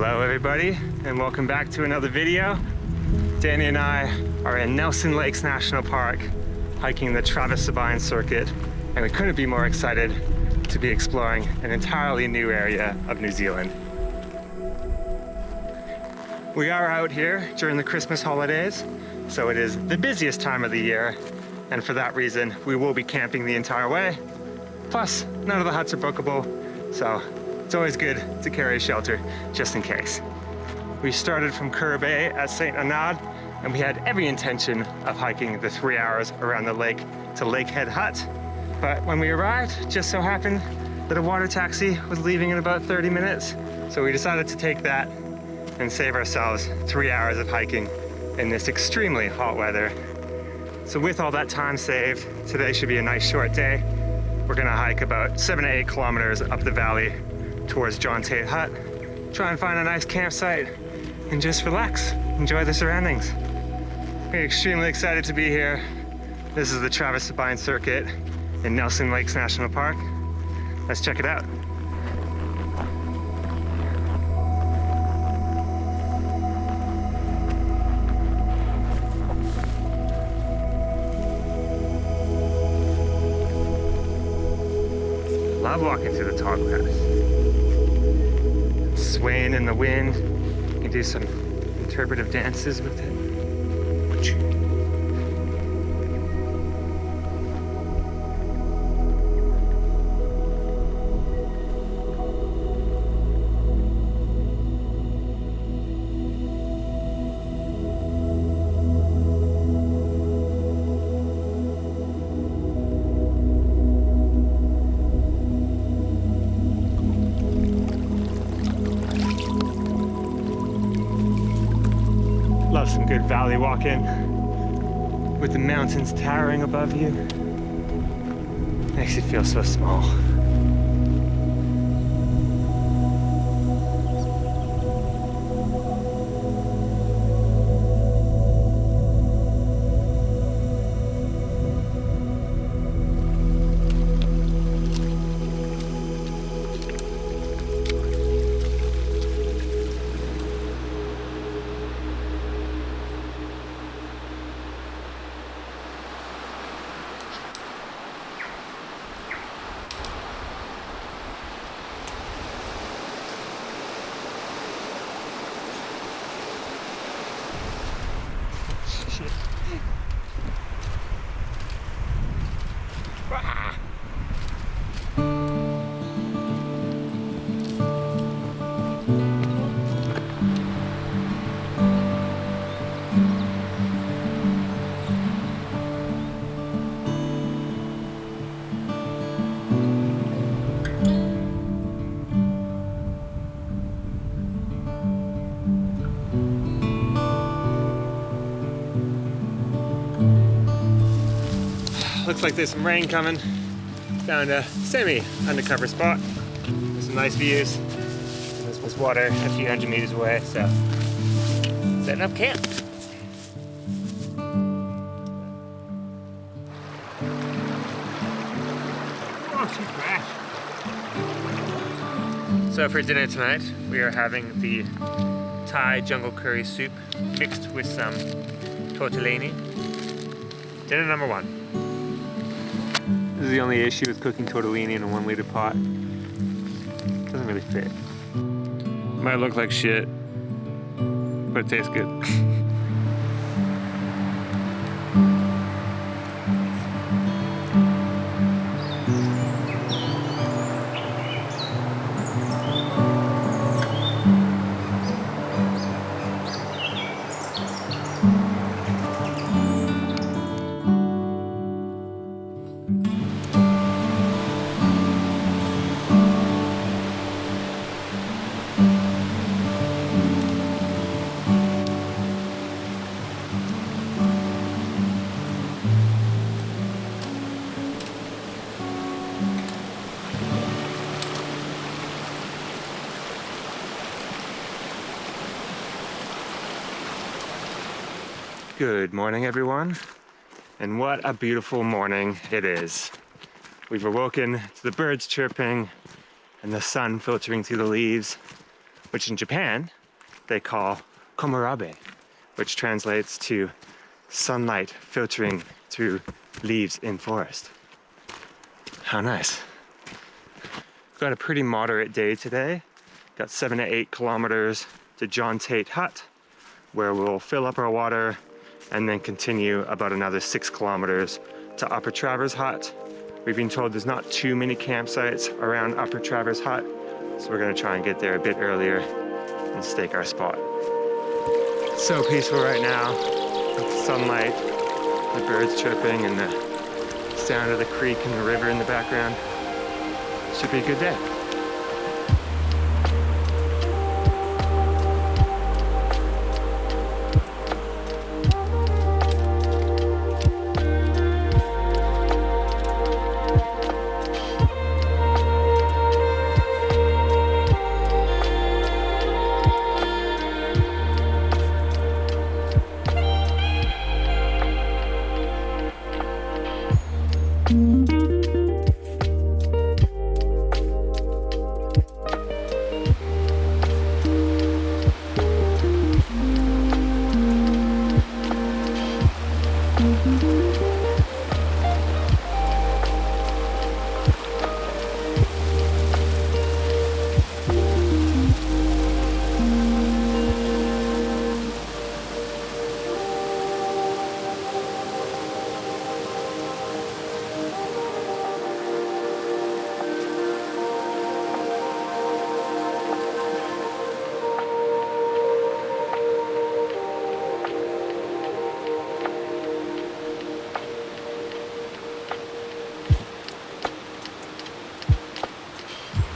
Hello everybody, and welcome back to another video. Danny and I are in Nelson Lakes National Park, hiking the Travers-Sabine Circuit, and we couldn't be more excited to be exploring an entirely new area of New Zealand. We are out here during the Christmas holidays, so it is the busiest time of the year, and for that reason, we will be camping the entire way. Plus, none of the huts are bookable, so it's always good to carry a shelter just in case. We started from Curb A at St. Arnaud, and we had every intention of hiking the 3 hours around the lake to Lakehead Hut. But when we arrived, just so happened that a water taxi was leaving in about 30 minutes. So we decided to take that and save ourselves 3 hours of hiking in this extremely hot weather. So with all that time saved, today should be a nice short day. We're gonna hike about 7 to 8 kilometers up the valley towards Tait Hut, try and find a nice campsite and just relax, enjoy the surroundings. We're extremely excited to be here. This is the Travers-Sabine Circuit in Nelson Lakes National Park. Let's check it out. Love walking through the tall grass. Swaying in the wind. You can do some interpretive dances with it. Love some good valley walking with the mountains towering above you. Makes you feel so small. Looks like there's some rain coming. Found a semi-undercover spot with some nice views. And this was water a few hundred meters away, so setting up camp. Oh, she's crashed. So for dinner tonight, we are having the Thai jungle curry soup mixed with some tortellini. Dinner number one. This is the only issue with cooking tortellini in a 1 liter pot. Doesn't really fit. Might look like shit, but it tastes good. Good morning, everyone, and what a beautiful morning it is. We've awoken to the birds chirping and the sun filtering through the leaves. which in Japan they call komurabe, which translates to sunlight filtering through leaves in forest. How nice. Got a pretty moderate day today. Got 7 to 8 kilometers to Tait Hut, where we'll fill up our water and then continue about another 6 kilometers to Upper Travers Hut. We've been told there's not too many campsites around Upper Travers Hut, so we're gonna try and get there a bit earlier and stake our spot. It's so peaceful right now, with the sunlight, the birds chirping, and the sound of the creek and the river in the background. Should be a good day.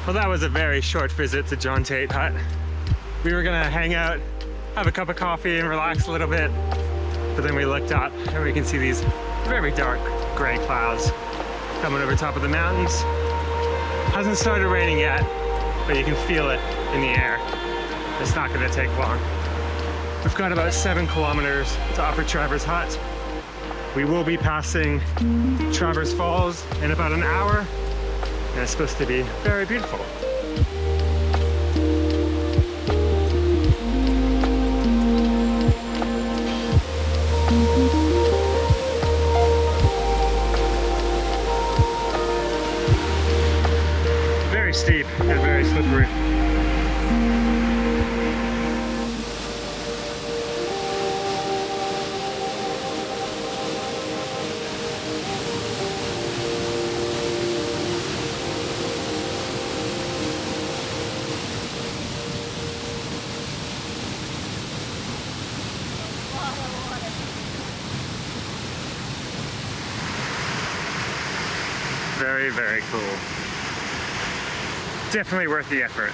Well, that was a very short visit to Tait Hut. We were gonna hang out, have a cup of coffee and relax a little bit, but then we looked up and we can see these very dark gray clouds coming over top of the mountains. Hasn't started raining yet, but you can feel it in the air. It's not gonna take long. We've got about 7 kilometers to Upper Travers Hut. We will be passing Travers Falls in about an hour, and it's supposed to be very beautiful. Very steep and very slippery. Very, very cool. Definitely worth the effort.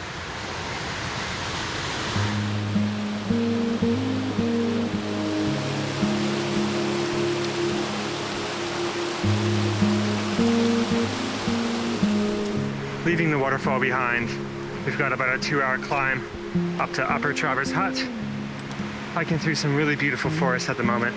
Leaving the waterfall behind, we've got about a 2-hour climb up to Upper Travers Hut. Hiking through some really beautiful forests at the moment.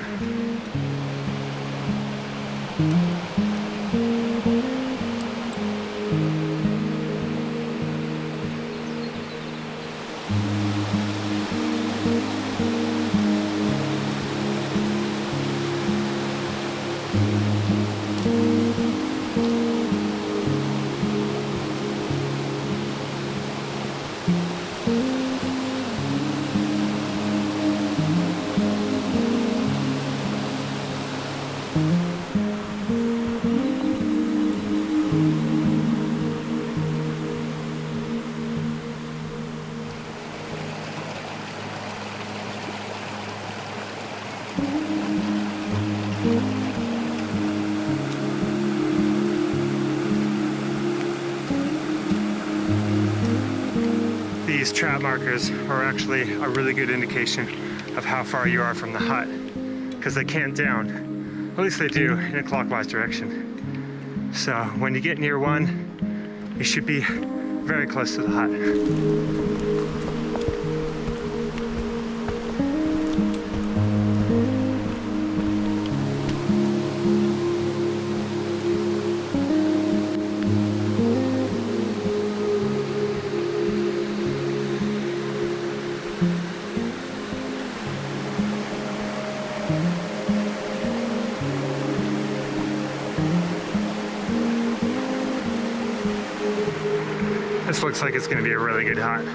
These trap markers are actually a really good indication of how far you are from the hut, because they count down. At least they do in a clockwise direction. So when you get near one, you should be very close to the hut. This looks like it's gonna be a really good hut.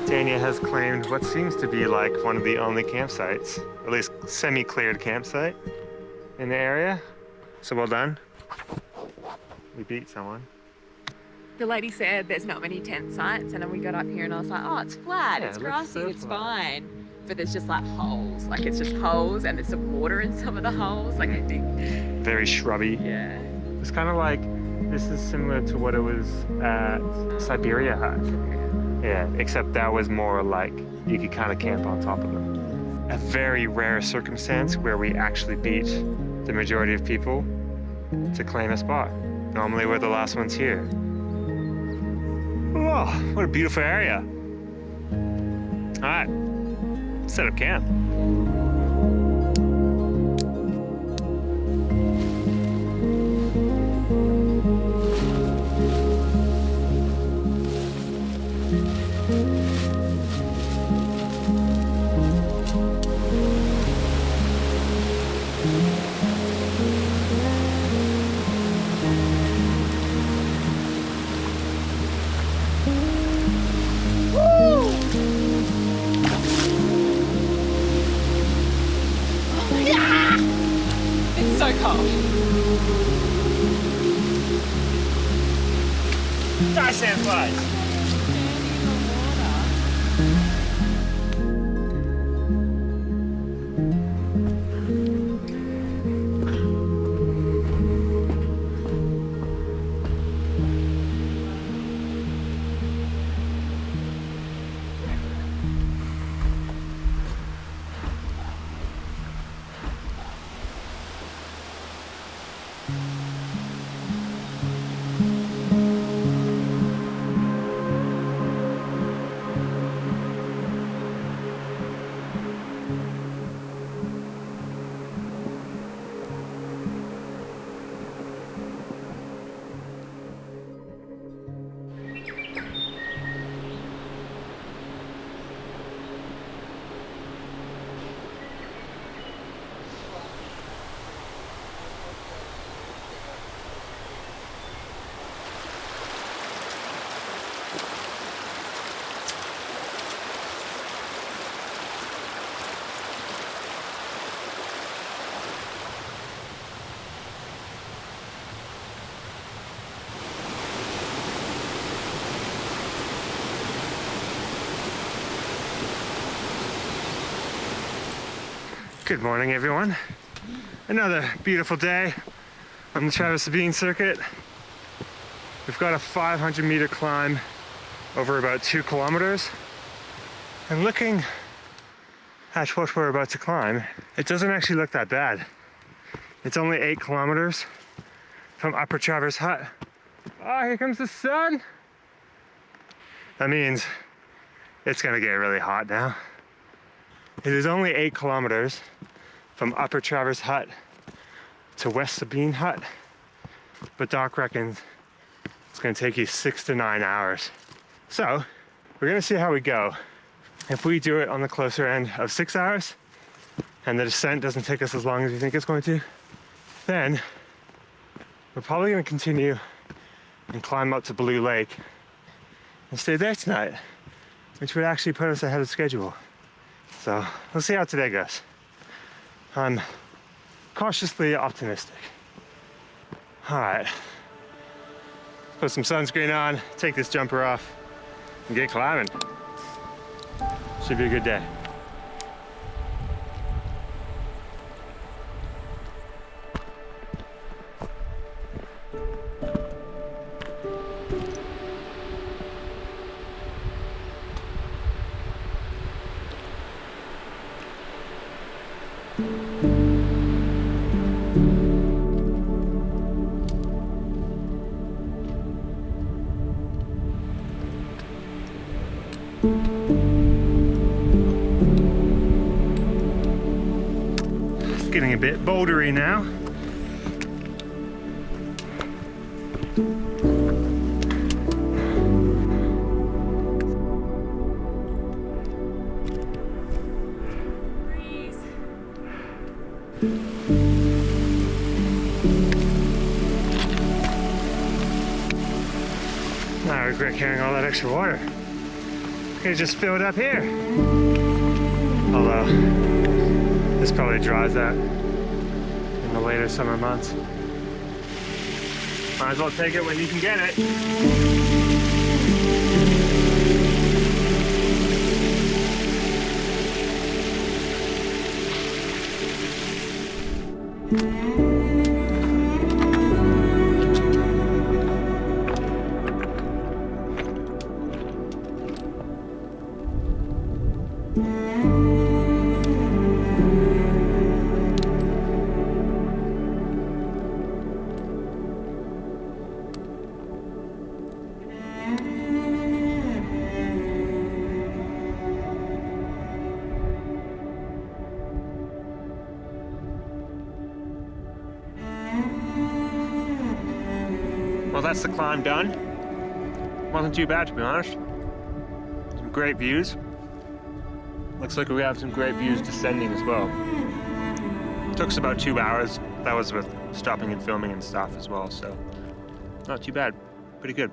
Tanya has claimed what seems to be like one of the only campsites, at least semi-cleared campsite in the area. So well done. We beat someone. The lady said there's not many tent sites, and then we got up here and I was like, oh, it's flat, Yeah, it's it looks grassy, so it's flat. fine. But there's just like holes, like it's just holes and there's some water in some of the holes. Like I think, Very shrubby. yeah. It's kind of like, this is similar to what it was at Siberia Hut. Yeah, except that was more like you could kind of camp on top of them. A very rare circumstance where we actually beat the majority of people to claim a spot. Normally we're the last ones here. Oh, what a beautiful area. All right, set up camp. It's so cold. Die sandflies. Good morning, everyone. Another beautiful day on the Travers-Sabine Circuit. We've got a 500-meter climb over about 2 kilometers. And looking at what we're about to climb, it doesn't actually look that bad. It's only 8 kilometers from Upper Travers Hut. Oh, here comes the sun. That means it's gonna get really hot now. It is only 8 kilometers from Upper Travers Hut to West Sabine Hut, but Doc reckons it's gonna take you 6 to 9 hours. So we're gonna see how we go. If we do it on the closer end of 6 hours and the descent doesn't take us as long as we think it's going to, then we're probably gonna continue and climb up to Blue Lake and stay there tonight, which would actually put us ahead of schedule. So we'll see how today goes. I'm cautiously optimistic. All right, put some sunscreen on, take this jumper off, and get climbing. Should be a good day. It's getting a bit bouldery now. I regret carrying all that extra water. Could have just filled up here. Although, this probably dries out in the later summer months. Might as well take it when you can get it. Well, that's the climb done. Wasn't too bad, to be honest. Some great views. Looks like we have some great views descending as well. Took us about 2 hours. That was with stopping and filming and stuff as well, so not too bad. Pretty good.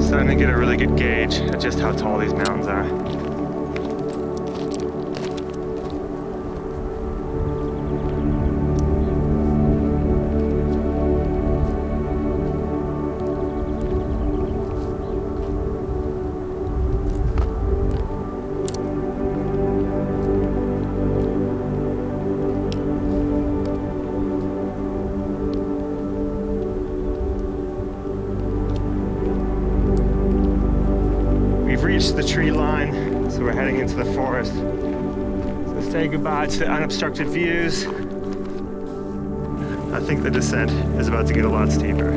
Starting to get a really good gauge at just how tall these mountains are. The tree line, so we're heading into the forest. So say goodbye to unobstructed views. I think the descent is about to get a lot steeper.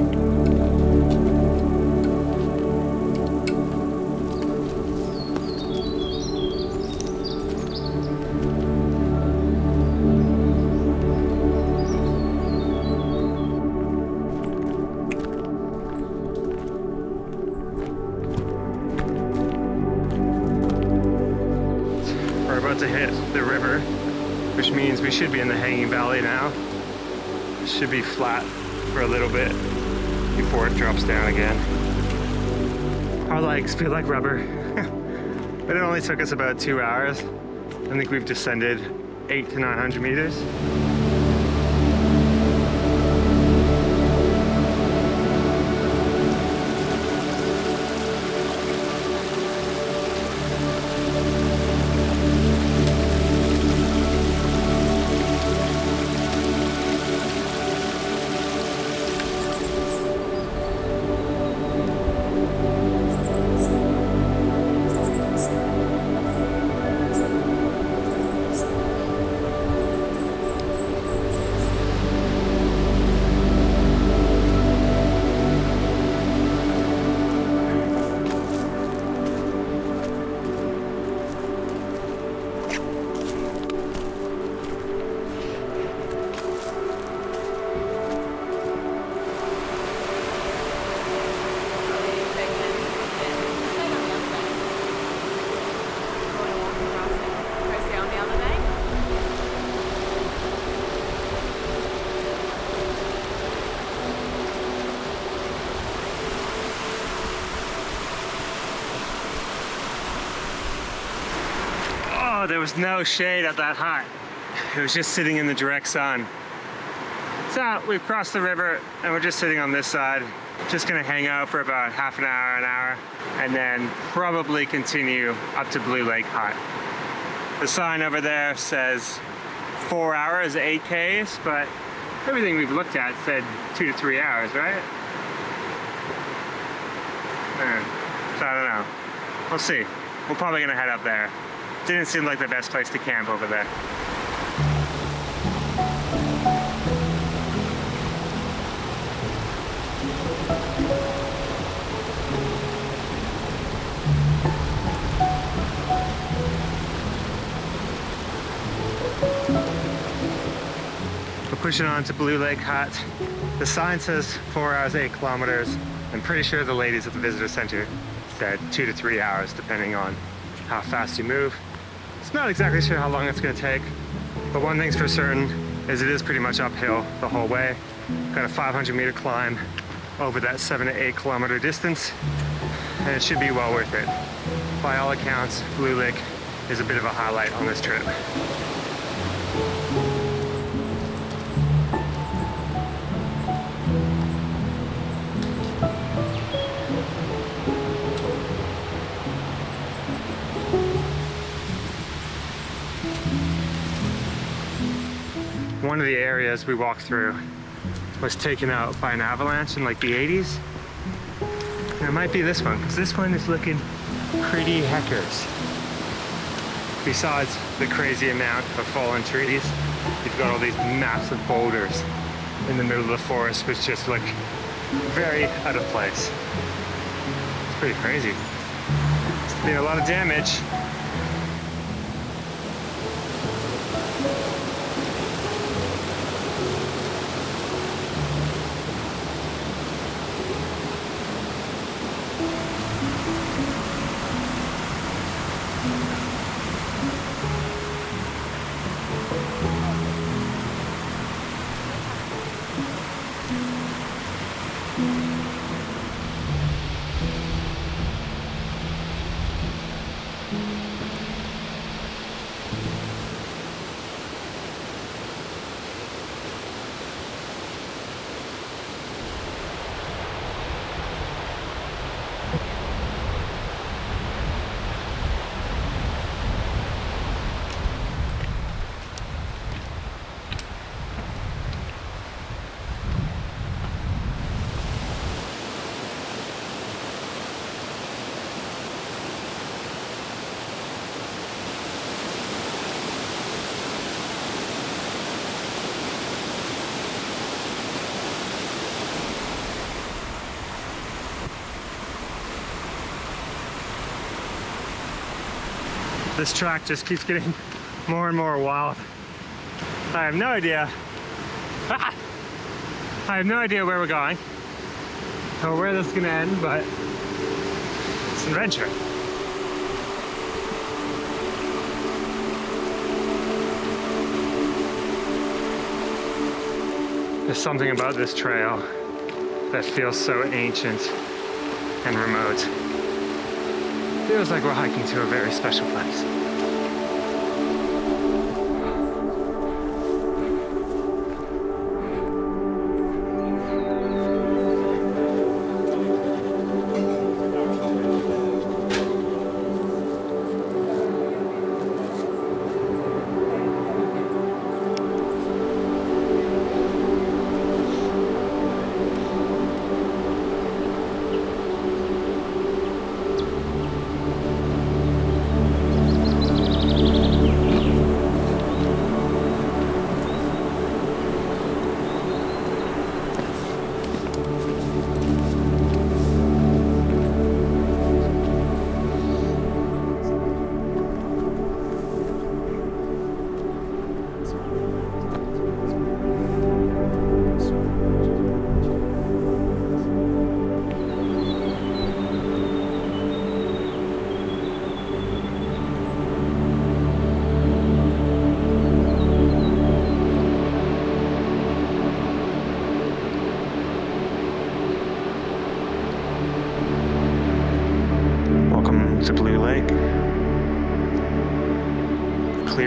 To hit the river, which means we should be in the hanging valley now. It should be flat for a little bit before it drops down again. Our legs feel like rubber, but it only took us about 2 hours. I think we've descended 800 to 900 meters. Oh, there was no shade at that hut. It was just sitting in the direct sun. So we've crossed the river and we're just sitting on this side. Just gonna hang out for about half an hour, and then probably continue up to Blue Lake Hut. The sign over there says 4 hours, 8 Ks, but everything we've looked at said 2 to 3 hours, right? So I don't know. We'll see. We're probably gonna head up there. Didn't seem like the best place to camp over there. We're pushing on to Blue Lake Hut. The sign says 4 hours, 8 kilometers. I'm pretty sure the ladies at the visitor center said 2 to 3 hours, depending on how fast you move. It's not exactly sure how long it's gonna take, but one thing's for certain is it is pretty much uphill the whole way. Got a 500-meter climb over that 7 to 8 kilometer distance, and it should be well worth it. By all accounts, Blue Lake is a bit of a highlight on this trip. One of the areas we walked through was taken out by an avalanche in like the 80s. And it might be this one, because this one is looking pretty heckers. Besides the crazy amount of fallen trees, you've got all these massive boulders in the middle of the forest, which just look very out of place. It's pretty crazy. It's been a lot of damage. This track just keeps getting more and more wild. I have no idea. I have no idea where we're going or where this is gonna end, but it's an adventure. There's something about this trail that feels so ancient and remote. Feels like we're hiking to a very special place.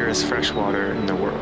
clearest fresh water in the world.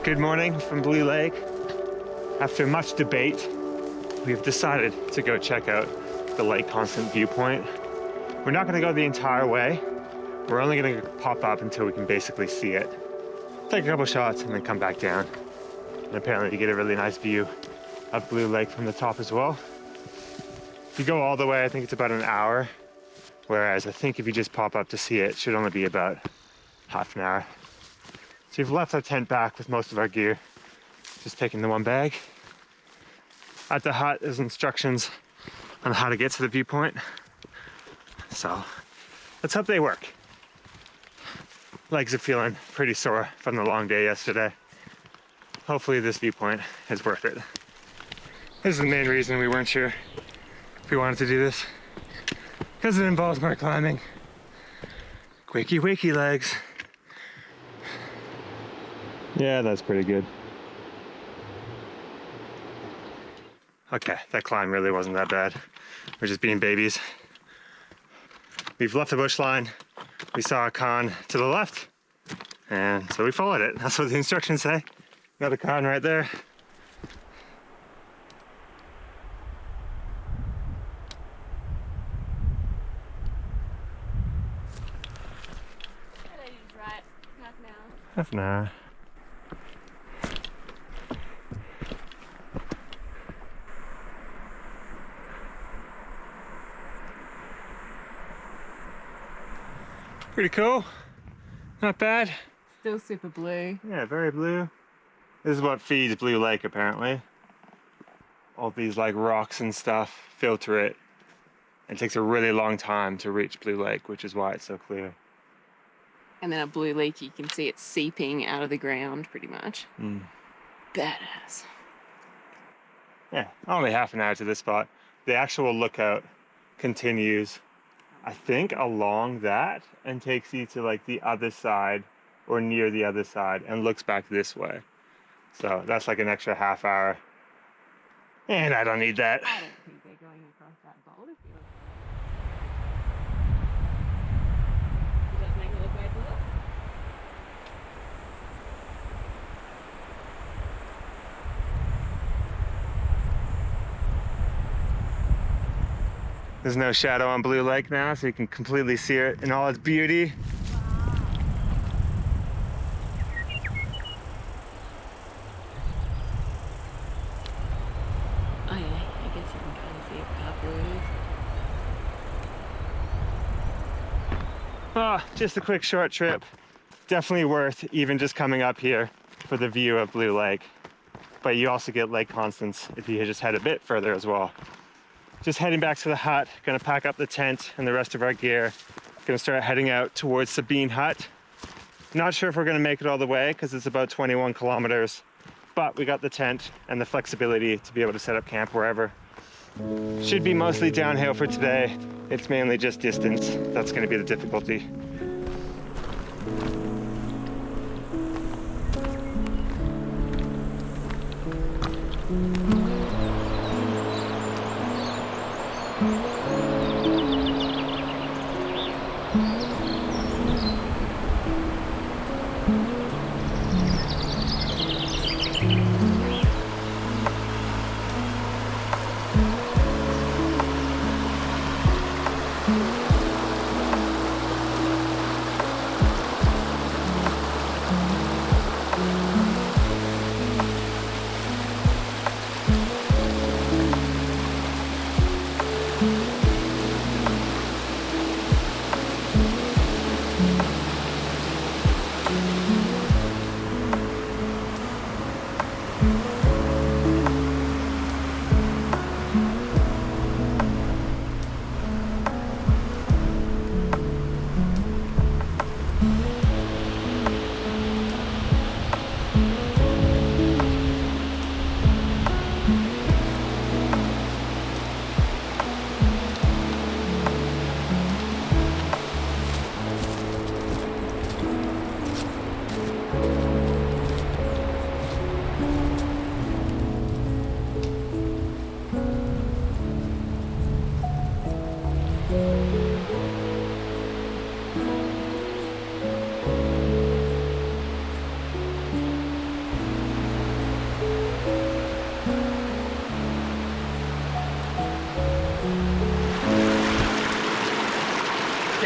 Good morning from Blue Lake. After much debate, we've decided to go check out the Lake Constance viewpoint. We're not gonna go the entire way. We're only gonna pop up until we can basically see it. Take a couple shots and then come back down. And apparently you get a really nice view of Blue Lake from the top as well. If you go all the way, I think it's about an hour. Whereas I think if you just pop up to see it, it should only be about half an hour. So we've left our tent back with most of our gear, just taking the one bag. At the hut, there's instructions on how to get to the viewpoint. So let's hope they work. Legs are feeling pretty sore from the long day yesterday. Hopefully this viewpoint is worth it. This is the main reason we weren't sure if we wanted to do this, because it involves more climbing. Quakey wakey legs. Yeah, that's pretty good. Okay, that climb really wasn't that bad. We're just being babies. We've left the bush line. We saw a con to the left, and so we followed it. That's what the instructions say. Another con right there. Half an hour. Pretty cool. Not bad. Still super blue. Yeah, very blue. This is what feeds Blue Lake, apparently. All these like rocks and stuff filter it. It takes a really long time to reach Blue Lake, which is why it's so clear. And then a blue lake, you can see it seeping out of the ground pretty much. Badass. Yeah, only half an hour to this spot. The actual lookout continues, I think, along that and takes you to like the other side or near the other side and looks back this way. So that's like an extra half hour. And I don't need that. I don't think they're going across that boulder field. Does that make it look way blue? There's no shadow on Blue Lake now, so you can completely see it in all its beauty. Oh yeah, I guess you can kind of see it how blue it is. Ah, just a quick short trip. Definitely worth even just coming up here for the view of Blue Lake. But you also get Lake Constance if you just head a bit further as well. Just heading back to the hut, gonna pack up the tent and the rest of our gear. Gonna start heading out towards Sabine Hut. Not sure if we're gonna make it all the way because it's about 21 kilometers, but we got the tent and the flexibility to be able to set up camp wherever. Should be mostly downhill for today. It's mainly just distance. That's gonna be the difficulty.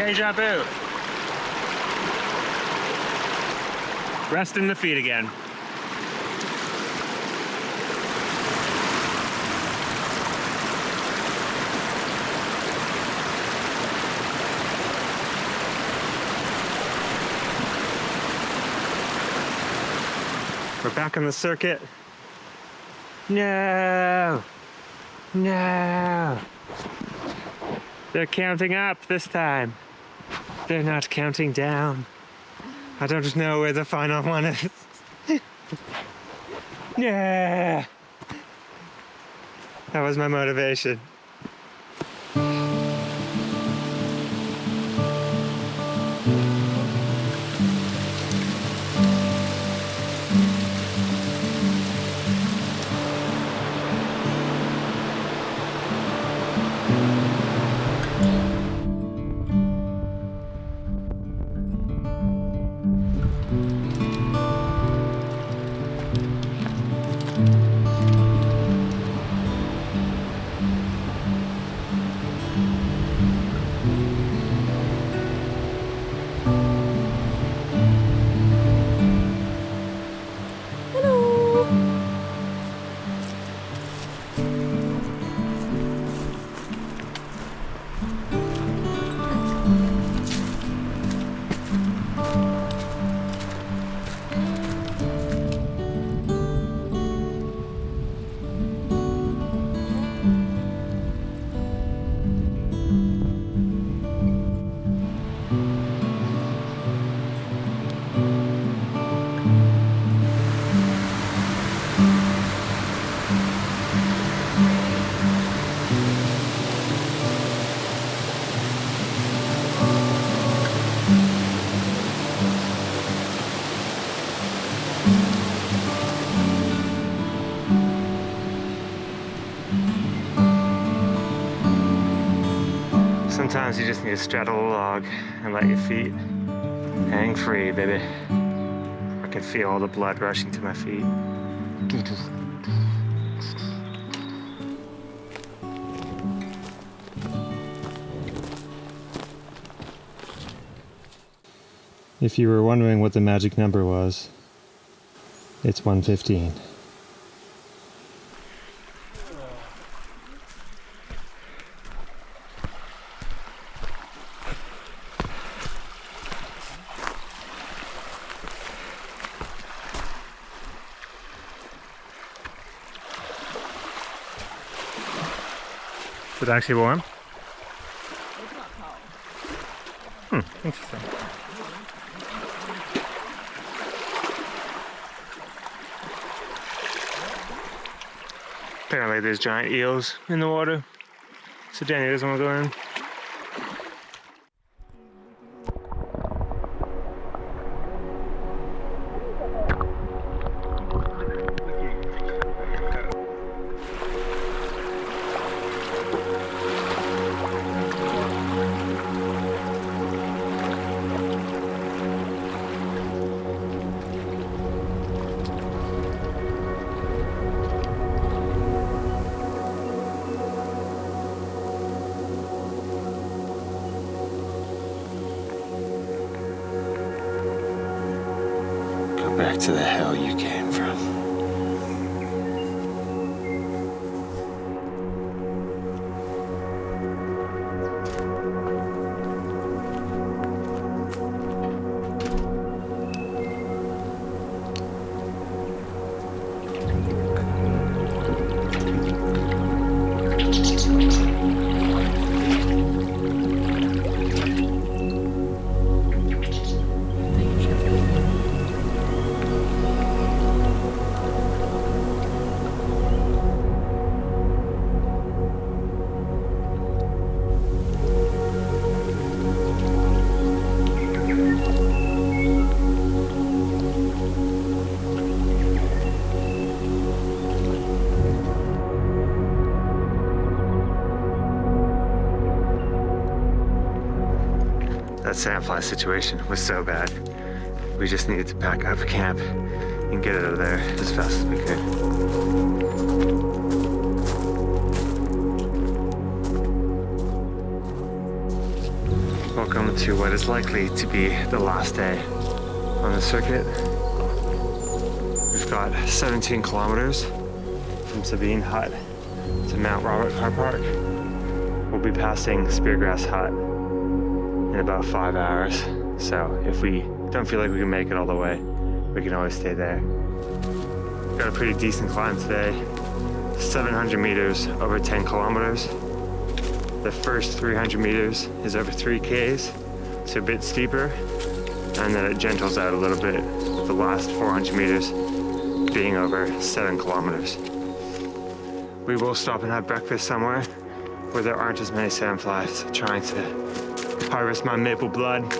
Deja vu. Resting the feet again. We're back on the circuit. No! No! They're counting up this time. They're not counting down. I don't know where the final one is. Yeah! That was my motivation. Sometimes you just need to straddle a log and let your feet hang free, baby. I can feel all the blood rushing to my feet. If you were wondering what the magic number was, it's 115. Is it actually warm? It's not cold. Interesting. Apparently there's giant eels in the water, so Danny doesn't want to go in. Back to the hell you came from. That sandfly situation was so bad. We just needed to pack up camp and get out of there as fast as we could. Well, Welcome to what is likely to be the last day on the circuit. We've got 17 kilometers from Sabine Hut to Mount Robert Carpark. We'll be passing Speargrass Hut in about 5 hours. So if we don't feel like we can make it all the way, we can always stay there. Got a pretty decent climb today. 700 meters over 10 kilometers. The first 300 meters is over 3 Ks, so a bit steeper, and then it gentles out a little bit with the last 400 meters being over 7 kilometers. We will stop and have breakfast somewhere where there aren't as many sandflies, trying to harvest my maple blood.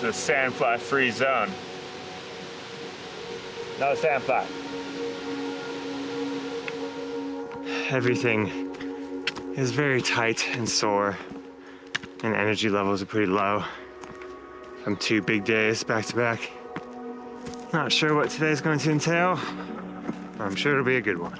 The sandfly free zone. No sandfly. Everything is very tight and sore, and energy levels are pretty low from 2 big days back to back. Not sure what today's going to entail, but I'm sure it'll be a good one.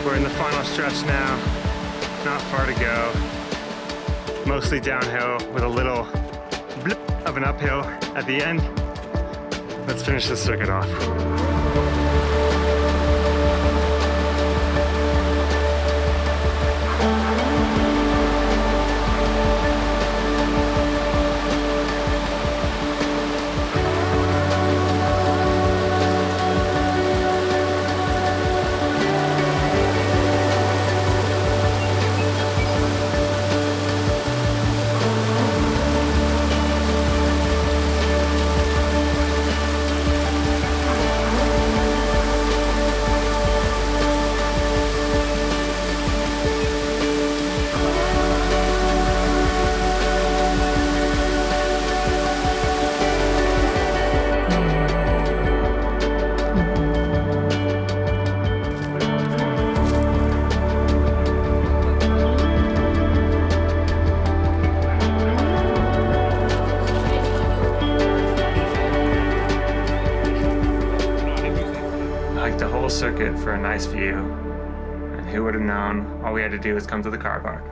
We're in the final stretch now, not far to go. Mostly downhill with a little blip of an uphill at the end. Let's finish this circuit off. Circuit for a nice view, and who would have known all we had to do was come to the car park.